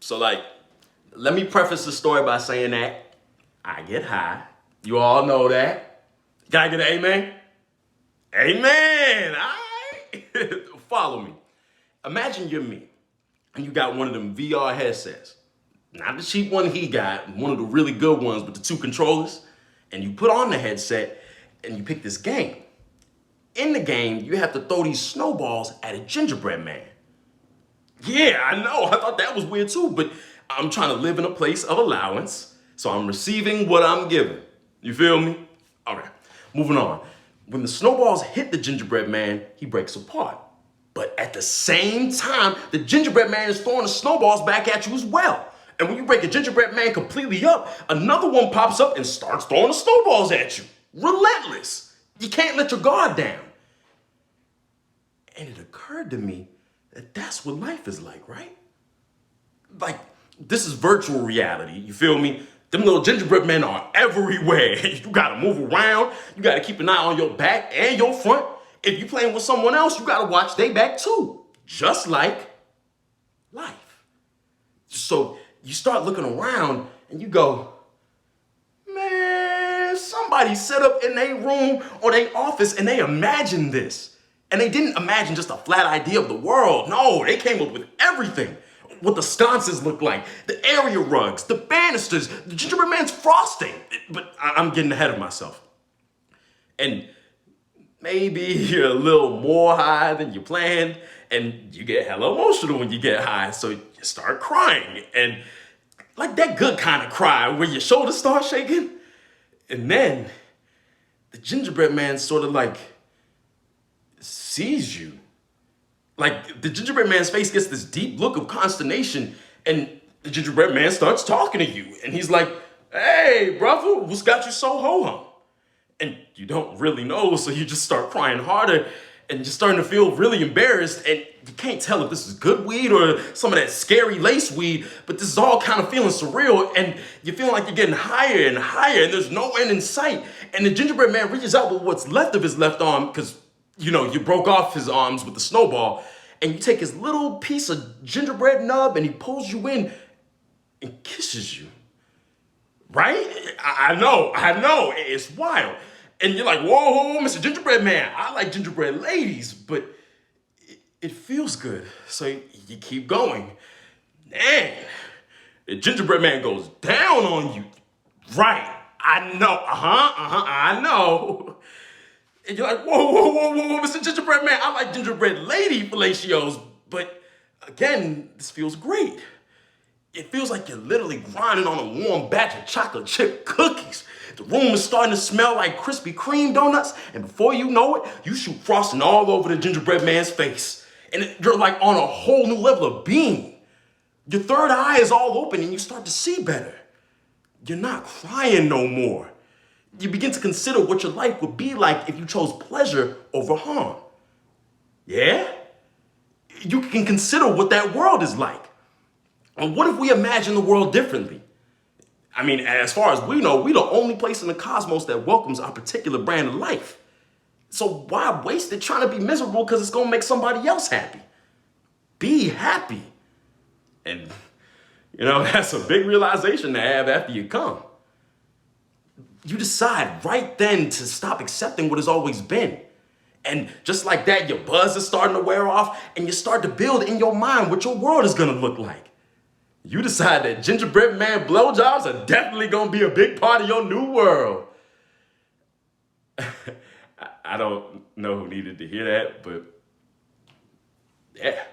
So like, let me preface the story by saying that I get high. You all know that. Can I get an amen? Amen. All right. Follow me. Imagine you're me and you got one of them VR headsets. Not the cheap one he got, one of the really good ones with the 2 controllers. And you put on the headset and you pick this game. In the game, you have to throw these snowballs at a gingerbread man. Yeah, I know. I thought that was weird too, but I'm trying to live in a place of allowance, so I'm receiving what I'm given. You feel me? Okay, moving on. When the snowballs hit the gingerbread man, he breaks apart. But at the same time, the gingerbread man is throwing the snowballs back at you as well. And when you break a gingerbread man completely up, another one pops up and starts throwing the snowballs at you. Relentless. You can't let your guard down. And it occurred to me that that's what life is like, right? Like, this is virtual reality, you feel me? Them little gingerbread men are everywhere. You gotta move around, you gotta keep an eye on your back and your front. If you're playing with someone else, you gotta watch their back too. Just like life. So you start looking around and you go, man, somebody set up in their room or their office and they imagined this. And they didn't imagine just a flat idea of the world. No, they came up with everything. What the sconces look like, the area rugs, the banisters, the gingerbread man's frosting. But I'm getting ahead of myself. And maybe you're a little more high than you planned, and you get hella emotional when you get high, so you start crying. And like that good kind of cry where your shoulders start shaking. And then the gingerbread man sort of like sees you. Like the gingerbread man's face gets this deep look of consternation, and the gingerbread man starts talking to you. And he's like, hey, brother, what's got you so ho-hum? And you don't really know, so you just start crying harder and you're starting to feel really embarrassed, and you can't tell if this is good weed or some of that scary lace weed, but this is all kind of feeling surreal, and you're feeling like you're getting higher and higher, and there's no end in sight. And the gingerbread man reaches out with what's left of his left arm, because you broke off his arms with the snowball, and you take his little piece of gingerbread nub and he pulls you in and kisses you. Right? I know, it's wild. And you're like, whoa, Mr. Gingerbread Man, I like gingerbread ladies, but it feels good. So you keep going. Man, the gingerbread man goes down on you. Right, I know, I know. And you're like, whoa, Mr. Gingerbread Man, I like gingerbread lady fellatios, but again, this feels great. It feels like you're literally grinding on a warm batch of chocolate chip cookies. The room is starting to smell like Krispy Kreme donuts, and before you know it, you shoot frosting all over the gingerbread man's face. And you're like on a whole new level of being. Your third eye is all open and you start to see better. You're not crying no more. You begin to consider what your life would be like if you chose pleasure over harm. Yeah? You can consider what that world is like. And what if we imagine the world differently? I mean, as far as we know, we're the only place in the cosmos that welcomes our particular brand of life. So why waste it trying to be miserable because it's going to make somebody else happy? Be happy. And, that's a big realization to have after you come. You decide right then to stop accepting what has always been. And just like that, your buzz is starting to wear off and you start to build in your mind what your world is going to look like. You decide that gingerbread man blowjobs are definitely going to be a big part of your new world. I don't know who needed to hear that, but yeah.